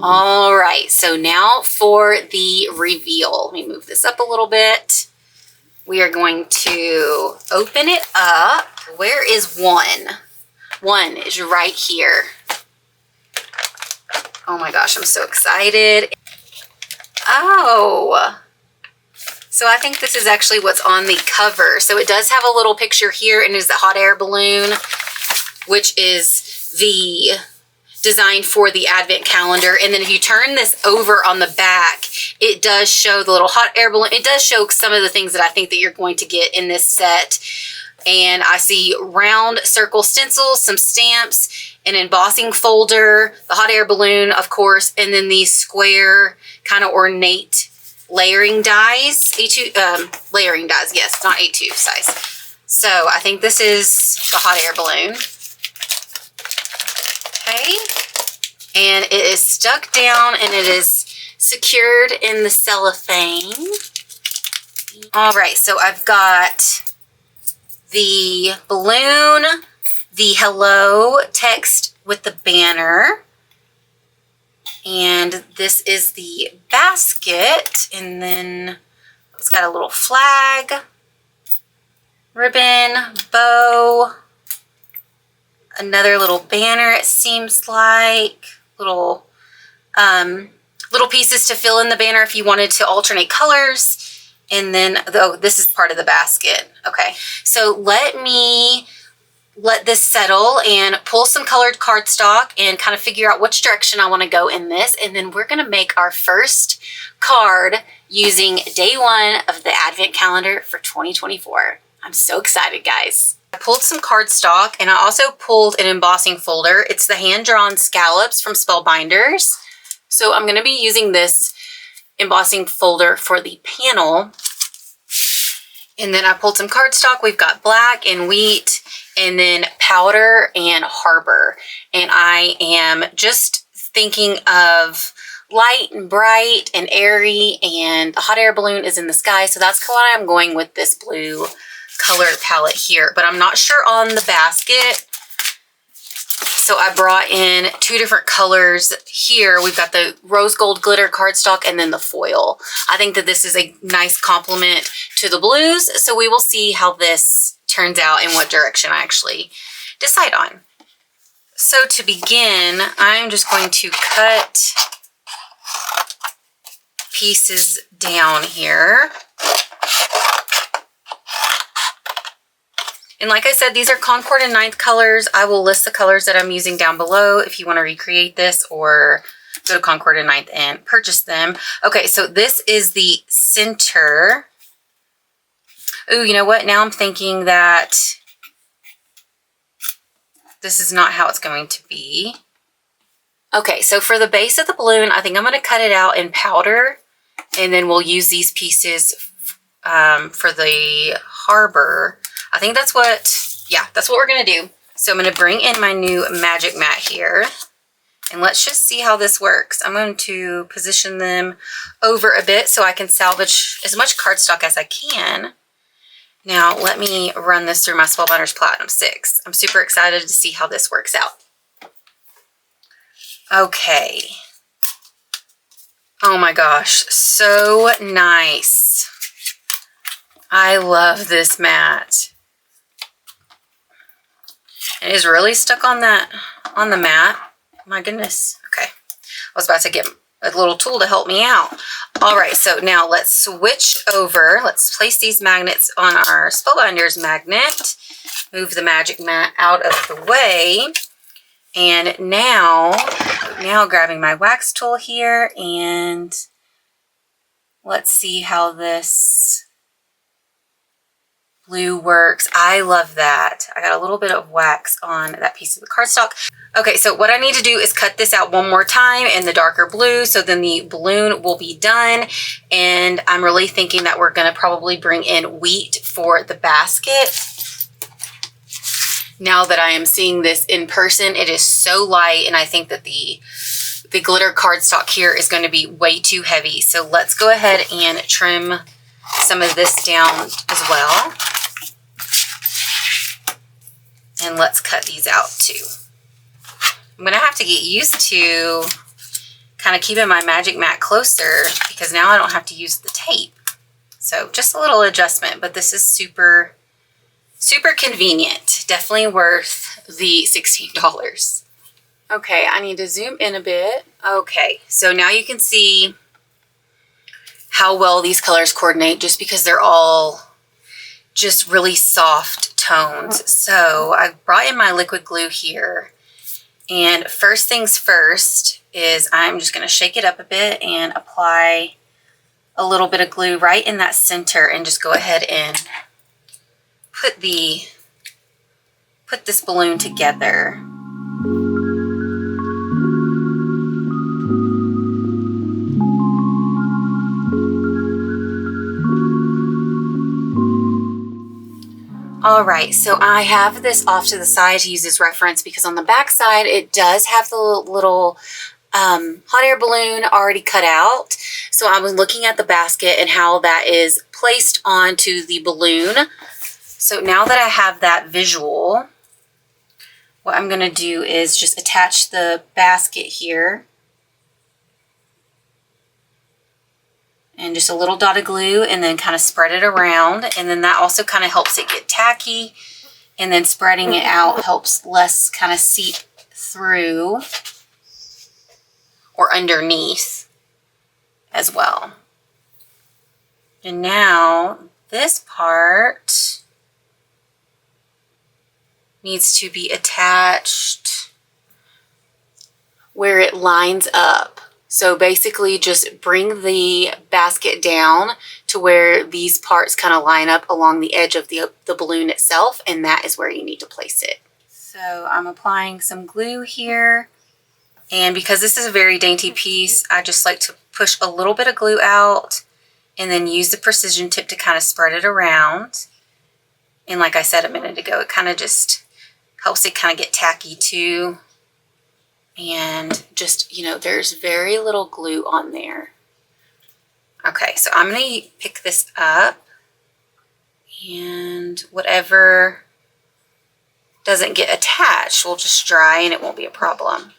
All right, so now for the reveal. Let me move this up a little bit. We are going to open it up. Where is one? One is right here. Oh my gosh, I'm so excited. Oh, so I think this is actually what's on the cover. So it does have a little picture here, and it is the hot air balloon, which is the design for the advent calendar. And then if you turn this over on the back, it does show the little hot air balloon. It does show some of the things that I think that you're going to get in this set. And I see round circle stencils, some stamps, an embossing folder, the hot air balloon, of course, and then these square kind of ornate layering dies. Layering dies, yes, not A2 size. So I think this is the hot air balloon. Okay, and it is stuck down and it is secured in the cellophane. All right, so I've got the balloon, the hello text with the banner, and this is the basket, and then it's got a little flag, ribbon, bow, another little banner, it seems like, little pieces to fill in the banner if you wanted to alternate colors. And then, oh, this is part of the basket. Okay, so let this settle and pull some colored cardstock and kind of figure out which direction I want to go in this. And then we're going to make our first card using day one of the advent calendar for 2024. I'm so excited, guys. I pulled some cardstock, and I also pulled an embossing folder. It's the hand-drawn scallops from Spellbinders. So I'm going to be using this embossing folder for the panel. And then I pulled some cardstock. We've got black and wheat, and then powder and harbor. And I am just thinking of light and bright and airy, and the hot air balloon is in the sky. So that's why I'm going with this blue color palette here, but I'm not sure on the basket. So I brought in two different colors here. We've got the rose gold glitter cardstock and then the foil. I think that this is a nice complement to the blues. So we will see how this turns out and what direction I actually decide on. So to begin, I'm just going to cut pieces down here. And like I said, these are Concord and 9th colors. I will list the colors that I'm using down below if you want to recreate this, or go to Concord and 9th and purchase them. Okay, so this is the center. Ooh, you know what? Now I'm thinking that this is not how it's going to be. Okay, so for the base of the balloon, I think I'm going to cut it out in powder, and then we'll use these pieces for the harbor. I think that's what we're going to do. So I'm going to bring in my new magic mat here, and let's just see how this works. I'm going to position them over a bit so I can salvage as much cardstock as I can. Now let me run this through my Spellbinders Platinum 6. I'm super excited to see how this works out. Okay. Oh my gosh, so nice. I love this mat. It is really stuck on the mat. My goodness. Okay. I was about to get a little tool to help me out. All right, so now let's switch over. Let's place these magnets on our Spellbinders magnet. Move the magic mat out of the way. And now grabbing my wax tool here, and let's see how this blue works. I love that. I got a little bit of wax on that piece of the cardstock. Okay, so what I need to do is cut this out one more time in the darker blue, so then the balloon will be done. And I'm really thinking that we're going to probably bring in wheat for the basket. Now that I am seeing this in person, it is so light, and I think that the glitter cardstock here is going to be way too heavy. So let's go ahead and trim some of this down as well. And let's cut these out too. I'm going to have to get used to kind of keeping my Magic Mat closer because now I don't have to use the tape. So just a little adjustment, but this is super, super convenient. Definitely worth the $16. Okay, I need to zoom in a bit. Okay, so now you can see how well these colors coordinate just because they're all just really soft tones. So I've brought in my liquid glue here. And first things first is I'm just going to shake it up a bit and apply a little bit of glue right in that center and just go ahead and put this balloon together. All right, so I have this off to the side to use as reference because on the back side, it does have the little hot air balloon already cut out. So I was looking at the basket and how that is placed onto the balloon. So now that I have that visual, what I'm going to do is just attach the basket here. And just a little dot of glue and then kind of spread it around. And then that also kind of helps it get tacky. And then spreading it out helps less kind of seep through or underneath as well. And now this part needs to be attached where it lines up. So basically just bring the basket down to where these parts kind of line up along the edge of the balloon itself, and that is where you need to place it. So I'm applying some glue here, and because this is a very dainty piece, I just like to push a little bit of glue out and then use the precision tip to kind of spread it around. And like I said a minute ago, it kind of just helps it kind of get tacky too. And just, you know, there's very little glue on there. Okay, so I'm going to pick this up and whatever doesn't get attached will just dry and it won't be a problem.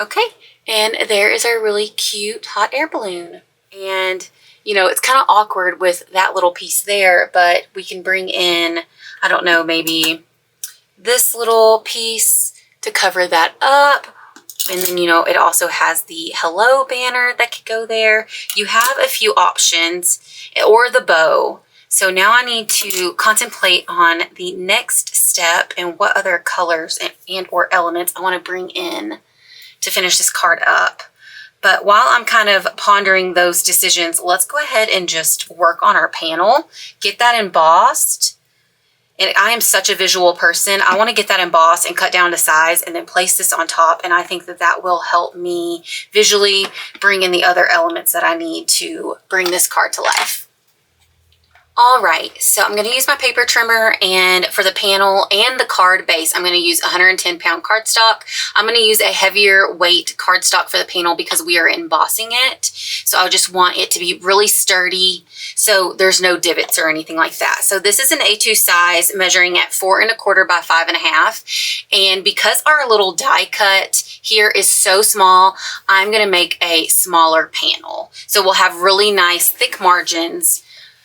Okay, and there is our really cute hot air balloon. And, you know, it's kind of awkward with that little piece there, but we can bring in, I don't know, maybe this little piece to cover that up. And then, you know, it also has the hello banner that could go there. You have a few options, or the bow. So now I need to contemplate on the next step and what other colors and or elements I want to bring in to finish this card up. But while I'm kind of pondering those decisions, let's go ahead and just work on our panel, get that embossed. And I am such a visual person. I want to get that embossed and cut down to size and then place this on top. And I think that that will help me visually bring in the other elements that I need to bring this card to life. All right, so I'm going to use my paper trimmer, and for the panel and the card base, I'm going to use 110-pound cardstock. I'm going to use a heavier weight cardstock for the panel because we are embossing it. So I just want it to be really sturdy so there's no divots or anything like that. So this is an A2 size measuring at 4 1/4 by 5 1/2. And because our little die cut here is so small, I'm going to make a smaller panel. So we'll have really nice thick margins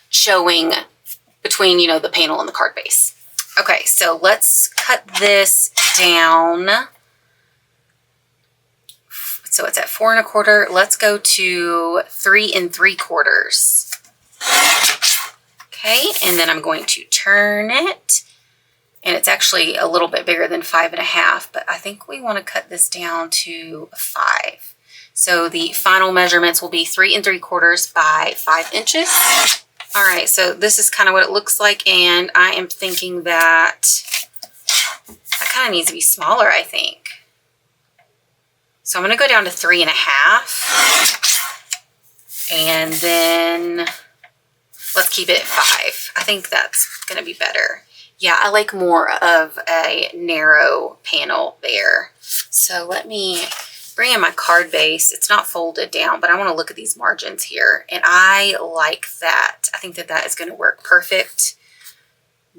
showing between, you know, the panel and the card base. Okay, so let's cut this down. So it's at 4 1/4. Let's go to 3 3/4. Okay, and then I'm going to turn it. And it's actually a little bit bigger than 5 1/2, but I think we want to cut this down to 5. So the final measurements will be 3 3/4 by 5 inches. All right, so this is kind of what it looks like, and I am thinking that kind of needs to be smaller, I think. So I'm going to go down to 3 1/2, and then let's keep it at 5. I think that's going to be better. Yeah, I like more of a narrow panel there. So let me bring in my card base. It's not folded down, but I want to look at these margins here. And I like that. I think that that is going to work perfect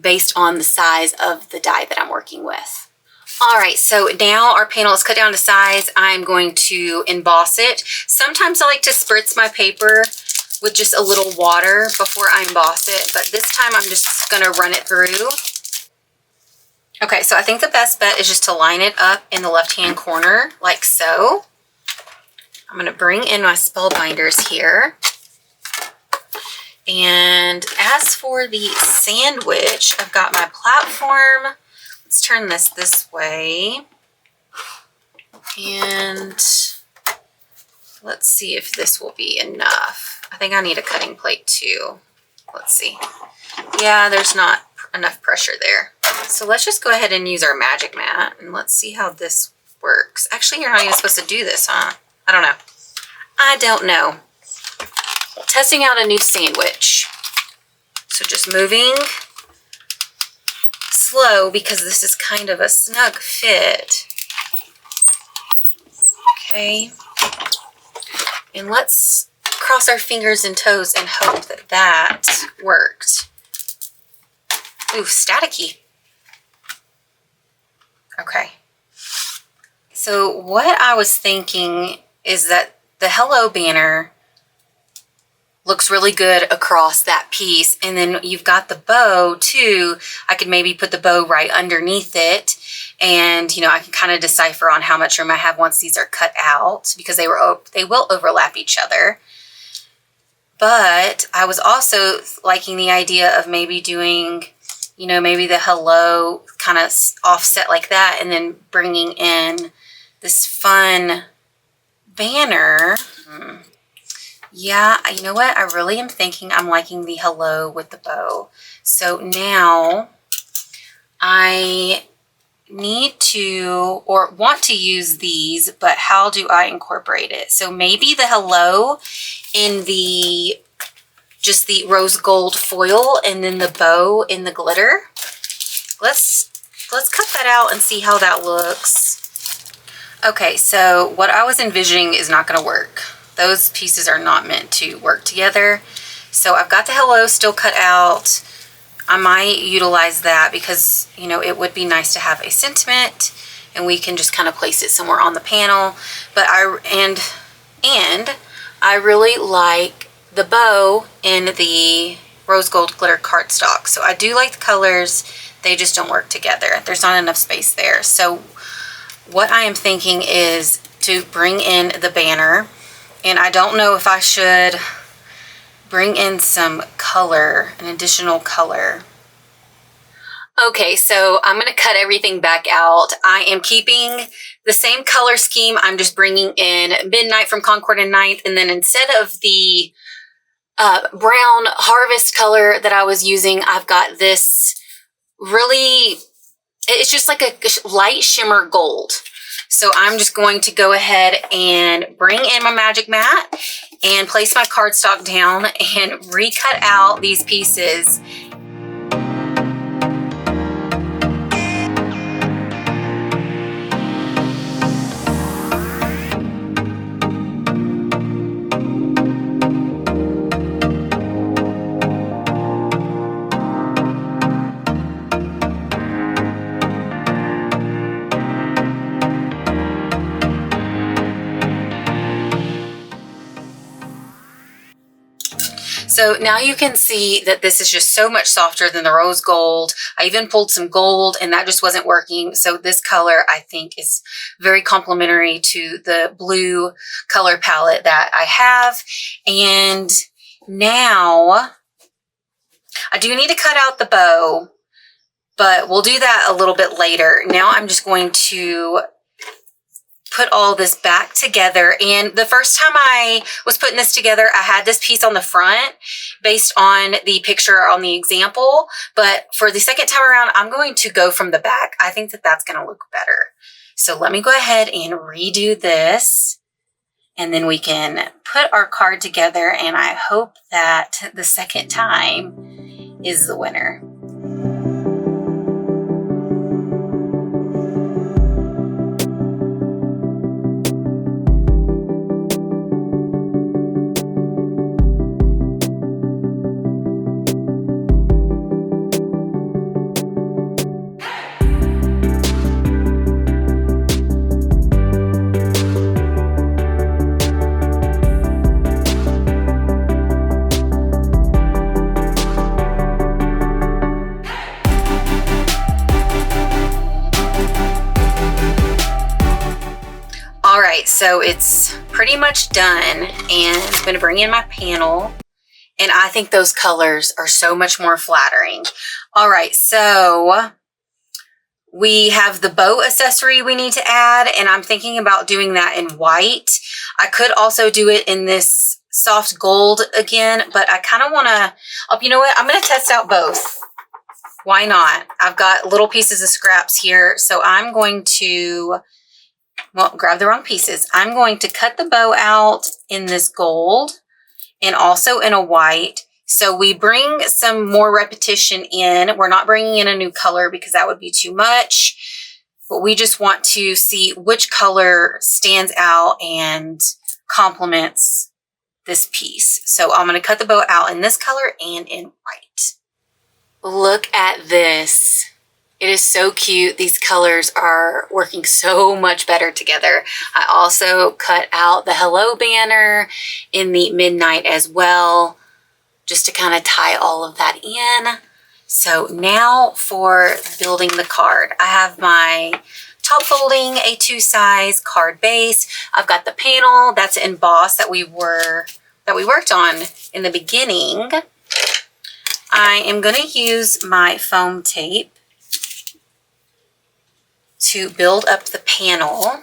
based on the size of the die that I'm working with. All right, so now our panel is cut down to size. I'm going to emboss it. Sometimes I like to spritz my paper with just a little water before I emboss it, but this time I'm just gonna run it through. Okay, so I think the best bet is just to line it up in the left-hand corner, like so. I'm gonna bring in my Spellbinders here. And as for the sandwich, I've got my platform. Let's turn this way. And let's see if this will be enough. I think I need a cutting plate too. Let's see. Yeah, there's not enough pressure there. So let's just go ahead and use our magic mat and let's see how this works. Actually, you're not even supposed to do this, huh? I don't know. I don't know. Testing out a new sandwich. So just moving slow because this is kind of a snug fit. Okay. And let's cross our fingers and toes and hope that that worked. Ooh, staticky. Okay. So what I was thinking is that the Hello banner looks really good across that piece. And then you've got the bow too. I could maybe put the bow right underneath it. And, you know, I can kind of decipher on how much room I have once these are cut out because they will overlap each other. But I was also liking the idea of maybe doing, you know, maybe the hello kind of offset like that and then bringing in this fun banner. Yeah, you know what? I really am thinking I'm liking the hello with the bow. So now I need to or want to use these, but how do I incorporate it? So maybe the hello in the just the rose gold foil and then the bow in the glitter. Let's cut that out and see how that looks. Okay, so what I was envisioning is not going to work. Those pieces are not meant to work together. So I've got the hello still cut out. I might utilize that because, you know, it would be nice to have a sentiment and we can just kind of place it somewhere on the panel. But I really like the bow in the rose gold glitter cardstock. So I do like the colors. They just don't work together. There's not enough space there. So what I am thinking is to bring in the banner. And I don't know if I should bring in some color, an additional color. Okay, so I'm going to cut everything back out. I am keeping the same color scheme. I'm just bringing in Midnight from Concord and Ninth. And then instead of the brown harvest color that I was using, I've got this really, it's just like a light shimmer gold. So I'm just going to go ahead and bring in my magic mat and place my cardstock down and recut out these pieces. So now you can see that this is just so much softer than the rose gold. I even pulled some gold and that just wasn't working. So this color I think is very complementary to the blue color palette that I have. And now I do need to cut out the bow, but we'll do that a little bit later. Now I'm just going to put all this back together. And the first time I was putting this together, I had this piece on the front based on the picture on the example. But for the second time around, I'm going to go from the back. I think that that's going to look better. So let me go ahead and redo this. And then we can put our card together. And I hope that the second time is the winner. right, so it's pretty much done, and I'm gonna bring in my panel, and I think those colors are so much more flattering. All right, so we have the bow accessory we need to add, and I'm thinking about doing that in white. I could also do it in this soft gold again, but I kind of want to, oh, you know what? I'm going to test out both. Why not? I've got little pieces of scraps here, so I'm going to, well, grab the wrong pieces. I'm going to cut the bow out in this gold and also in a white. So we bring some more repetition in. We're not bringing in a new color because that would be too much, but we just want to see which color stands out and complements this piece. So I'm going to cut the bow out in this color and in white. Look at this. It is so cute. These colors are working so much better together. I also cut out the hello banner in the midnight as well, just to kind of tie all of that in. So now for building the card. I have my top folding A2 size card base. I've got the panel that's embossed that we worked on in the beginning. I am going to use my foam tape to build up the panel.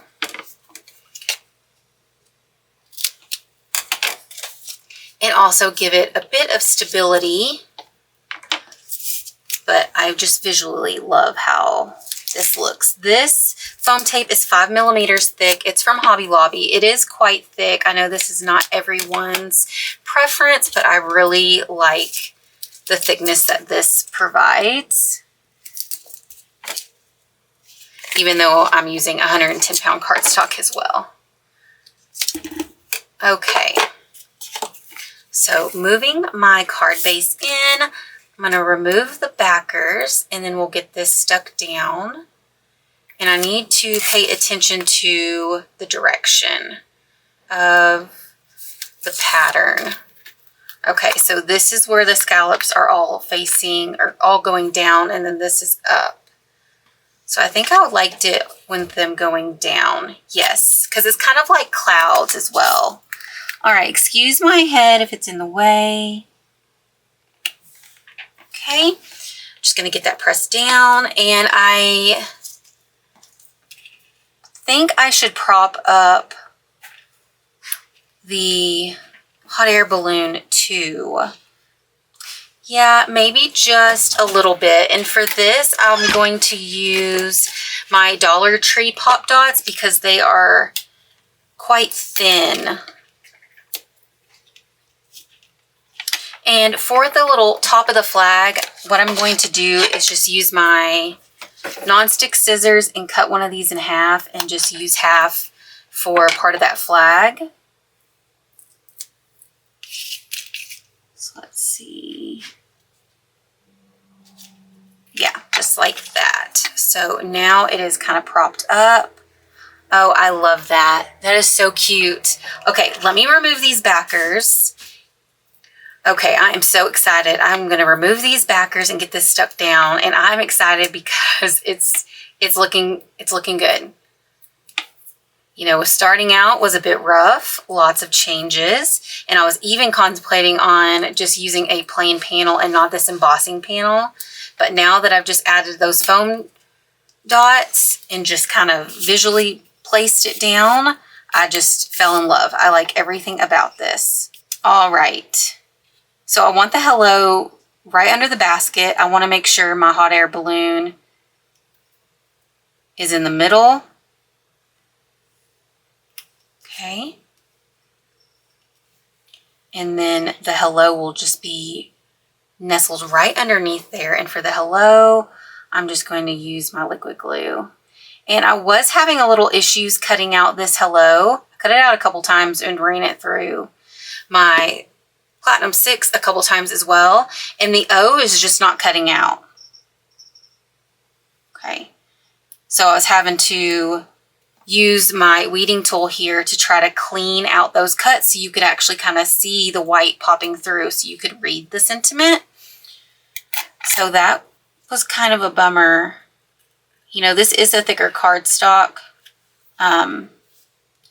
And also give it a bit of stability. But I just visually love how this looks. This foam tape is 5 millimeters thick. It's from Hobby Lobby. It is quite thick. I know this is not everyone's preference, but I really like the thickness that this provides. Even though I'm using 110-pound cardstock as well. Okay. So moving my card base in, I'm going to remove the backers and then we'll get this stuck down. And I need to pay attention to the direction of the pattern. Okay, so this is where the scallops are all facing, or all going down, and then this is up. So I think I would liked it with them going down. Yes, because it's kind of like clouds as well. All right, excuse my head if it's in the way. Okay, just gonna get that pressed down, and I think I should prop up the hot air balloon too. Yeah, maybe just a little bit. And for this, I'm going to use my Dollar Tree Pop Dots because they are quite thin. And for the little top of the flag, what I'm going to do is just use my nonstick scissors and cut one of these in half and just use half for part of that flag. So let's see. Yeah, just like that. So now it is kind of propped up. Oh, I love that. That is so cute. Okay, let me remove these backers. Okay, I am so excited. I'm going to remove these backers and get this stuck down, and I'm excited because it's looking good. You know, starting out was a bit rough, lots of changes, and I was even contemplating on just using a plain panel and not this embossing panel. But now that I've just added those foam dots and just kind of visually placed it down, I just fell in love. I like everything about this. All right. So I want the hello right under the basket. I want to make sure my hot air balloon is in the middle. Okay. And then the hello will just be nestled right underneath there. And for the hello, I'm just going to use my liquid glue. And I was having a little issues cutting out this hello. I cut it out a couple times and ran it through my Platinum 6 a couple times as well. And the O is just not cutting out. Okay. So I was having to use my weeding tool here to try to clean out those cuts so you could actually kind of see the white popping through so you could read the sentiment. So that was kind of a bummer. You know, this is a thicker cardstock.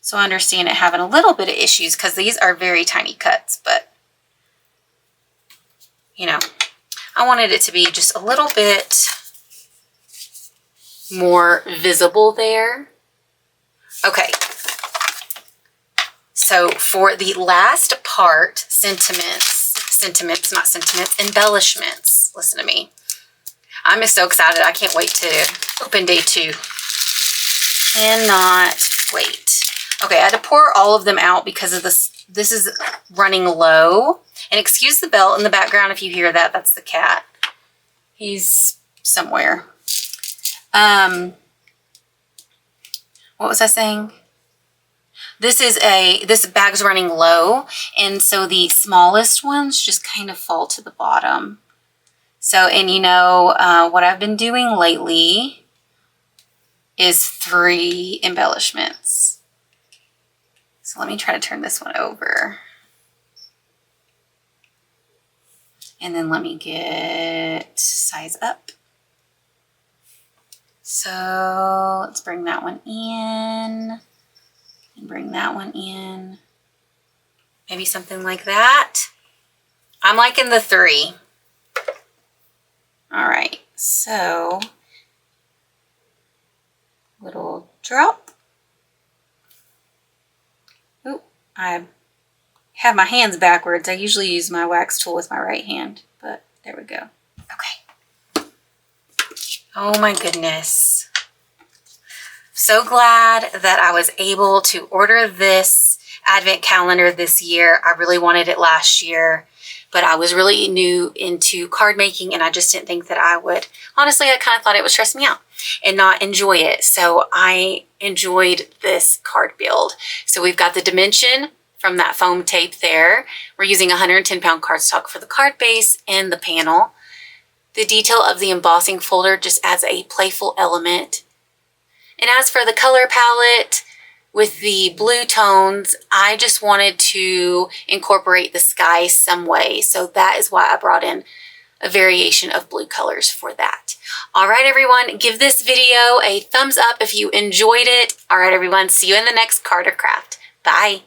So I understand it having a little bit of issues because these are very tiny cuts, but you know, I wanted it to be just a little bit more visible there. Okay. So for the last part, embellishments. Listen to me. I'm so excited. I can't wait to open day 2. Cannot wait. Okay, I had to pour all of them out because of this. This is running low. And excuse the bell in the background if you hear that. That's the cat. He's somewhere. What was I saying? This bag's running low, and so the smallest ones just kind of fall to the bottom. So, and you know, what I've been doing lately is 3 embellishments. So let me try to turn this one over. And then let me get size up. So let's bring that one in and bring that one in. Maybe something like that. I'm liking the 3. All right, so little drop. Ooh, I have my hands backwards. I usually use my wax tool with my right hand, but there we go. Okay. Oh my goodness. So glad that I was able to order this advent calendar this year. I really wanted it last year, but I was really new into card making and I just didn't think that I would. Honestly, I kind of thought it would stress me out and not enjoy it. So I enjoyed this card build. So we've got the dimension from that foam tape there. We're using 110-pound cardstock for the card base and the panel. The detail of the embossing folder just adds a playful element. And as for the color palette, with the blue tones, I just wanted to incorporate the sky some way. So that is why I brought in a variation of blue colors for that. All right, everyone, give this video a thumbs up if you enjoyed it. All right, everyone, see you in the next card or craft. Bye.